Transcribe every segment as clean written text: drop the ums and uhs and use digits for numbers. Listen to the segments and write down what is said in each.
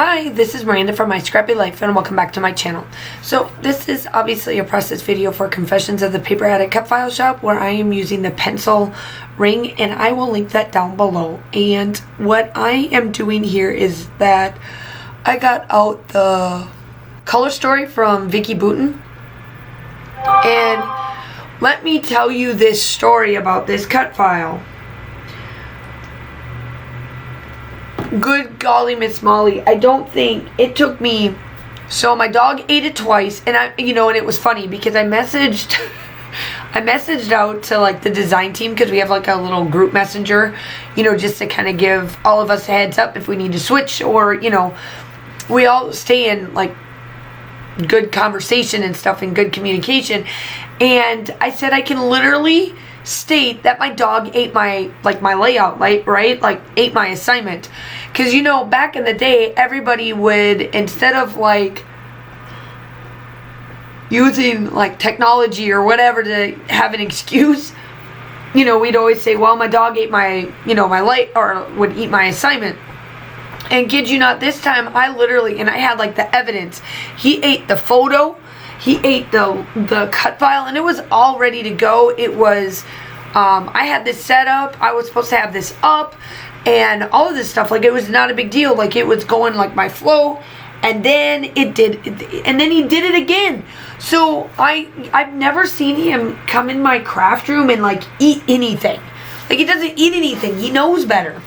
Hi, this is Miranda from My Scrappy Life and welcome back to my channel. So this is obviously a process video for Confessions of the Paper Addict Cut File Shop where I am using the pencil ring, and I will link that down below. And what I am doing here is that I got out the color story from Vicky Boutin, and let me tell you this story about this cut file. Good golly, Miss Molly, I don't think it took me, so my dog ate it twice, and and it was funny because I messaged out to like the design team, because we have like a little group messenger, just to kind of give all of us a heads up if we need to switch, or we all stay in like good conversation and stuff and good communication. And I said I can literally state that my dog ate my layout, right? Like ate my assignment. Because back in the day, everybody would, instead of like using like technology or whatever to have an excuse, we'd always say, well, my dog ate my or would eat my assignment. And kid you not, this time I literally, and I had like the evidence, he ate the photo, he ate the cut file, and it was all ready to go. It was, I had this set up, I was supposed to have this up, and all of this stuff, like it was not a big deal, like it was going like my flow, and then he did it again. So I've never seen him come in my craft room and like eat anything. Like he doesn't eat anything, he knows better.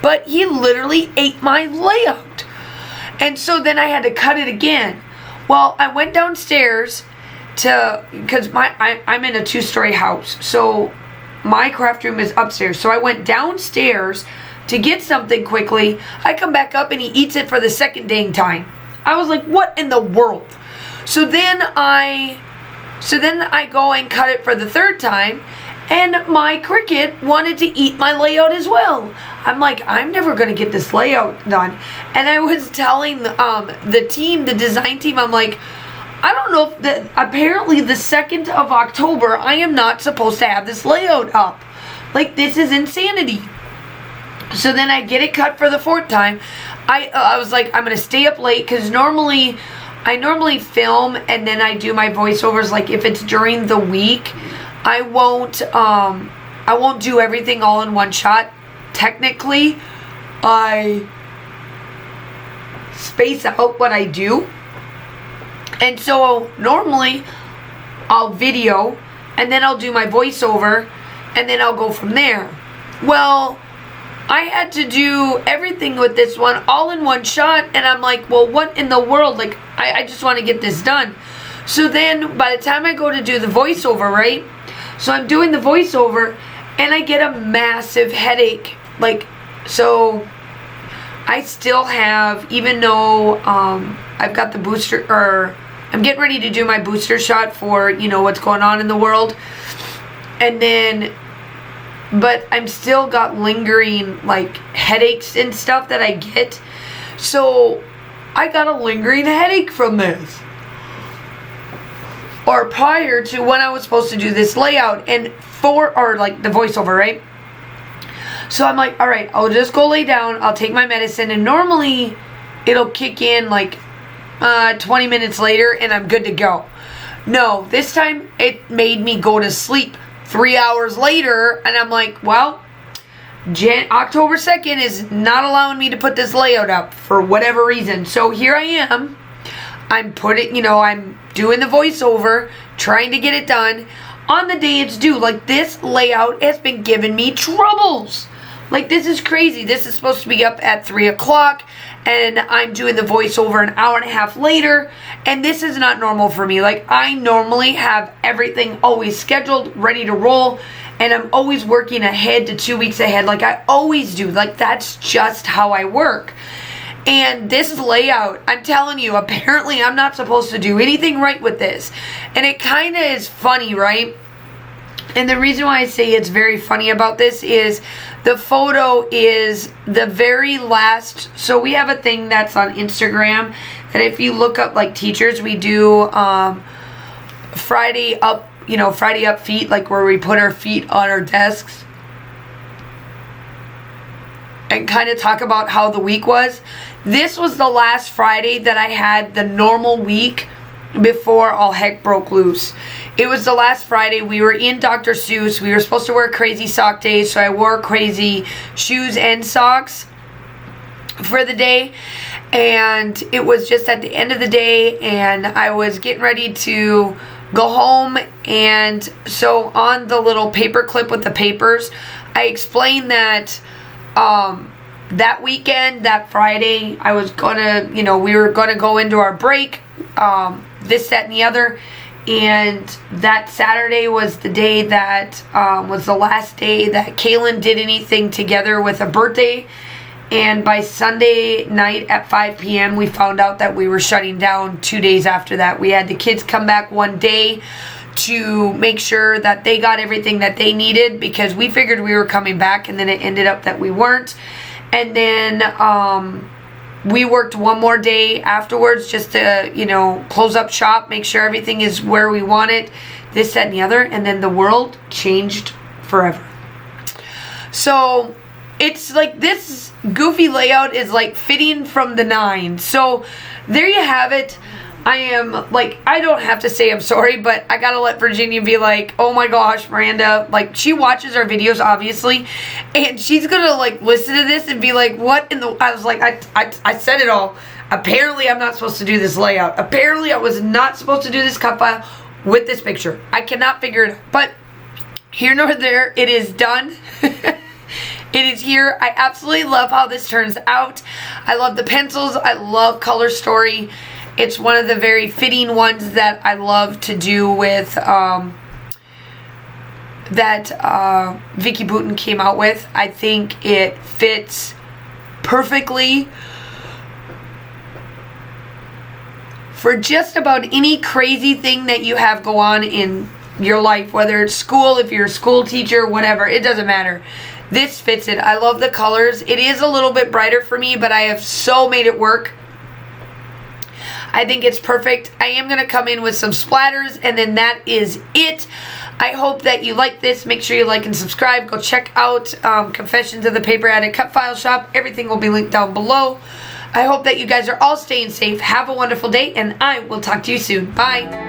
But he literally ate my layout. And so then I had to cut it again. Well, I went downstairs because I'm in a 2-story house. So my craft room is upstairs. So I went downstairs to get something quickly. I come back up and he eats it for the second dang time. I was like, what in the world? So then I go and cut it for the third time, and my cricket wanted to eat my layout as well. I'm like, I'm never going to get this layout done. And I was telling the team, the design team, I'm like, I don't know if apparently the 2nd of October, I am not supposed to have this layout up. Like, this is insanity. So then I get it cut for the 4th time. I was like, I'm going to stay up late, because I normally film and then I do my voiceovers. Like if it's during the week, I won't do everything all in one shot. Technically, I space out what I do. And so normally I'll video and then I'll do my voiceover and then I'll go from there. Well, I had to do everything with this one all in one shot, and I'm like, well, what in the world? Like, I just want to get this done. So then by the time I go to do the voiceover, right? So I'm doing the voiceover and I get a massive headache. Like, so I still have, even though I've got the booster, or I'm getting ready to do my booster shot for, what's going on in the world. And then, but I'm still got lingering like headaches and stuff that I get. So I got a lingering headache from this. Or prior to when I was supposed to do this layout and or like the voiceover, right? So I'm like, all right, I'll just go lay down, I'll take my medicine, and normally it'll kick in like 20 minutes later and I'm good to go. No, this time it made me go to sleep 3 hours later, and I'm like, well, October 2nd is not allowing me to put this layout up for whatever reason. So here I am. I'm I'm doing the voiceover, trying to get it done on the day it's due. Like, this layout has been giving me troubles. Like, this is crazy. This is supposed to be up at 3 o'clock, and I'm doing the voiceover an hour and a half later, and this is not normal for me. Like, I normally have everything always scheduled, ready to roll, and I'm always working ahead to 2 weeks ahead, like I always do. Like, that's just how I work. And this layout, I'm telling you, apparently I'm not supposed to do anything right with this. And it kind of is funny, right? And the reason why I say it's very funny about this is the photo is the very last. So we have a thing that's on Instagram that if you look up like teachers, we do Friday up feet, like where we put our feet on our desks. and kind of talk about how the week was. This was the last Friday that I had the normal week before all heck broke loose. It was the last Friday. We were in Dr. Seuss. We were supposed to wear crazy sock days, so I wore crazy shoes and socks for the day. And it was just at the end of the day, and I was getting ready to go home. And so on the little paper clip with the papers, I explained that that weekend, that Friday, I was gonna, we were gonna go into our break, this, that, and the other. And that Saturday was the day that was the last day that Kaylin did anything together with a birthday. And by Sunday night at 5 p.m., we found out that we were shutting down 2 days after that. We had the kids come back one day to make sure that they got everything that they needed, because we figured we were coming back, and then it ended up that we weren't. And then we worked one more day afterwards just to, close up shop, make sure everything is where we want it, this, that, and the other. And then the world changed forever. So it's like this goofy layout is like fitting from the 9. So there you have it. I am like, I don't have to say I'm sorry, but I gotta let Virginia be like, oh my gosh, Miranda, like, she watches our videos obviously, and she's gonna like listen to this and be like, what in the, I was like, I said it all. Apparently I'm not supposed to do this layout. Apparently I was not supposed to do this cut file with this picture. I cannot figure it out, but here nor there, it is done. It is here. I absolutely love how this turns out. I love the pencils. I love Color Story. It's one of the very fitting ones that I love to do with, that Vicky Boutin came out with. I think it fits perfectly for just about any crazy thing that you have go on in your life, whether it's school, if you're a school teacher, whatever, it doesn't matter. This fits it. I love the colors. It is a little bit brighter for me, but I have so made it work. I think it's perfect. I am going to come in with some splatters, and then that is it. I hope that you like this. Make sure you like and subscribe. Go check out Confessions of the Paper Addict Cut File Shop. Everything will be linked down below. I hope that you guys are all staying safe. Have a wonderful day, and I will talk to you soon. Bye.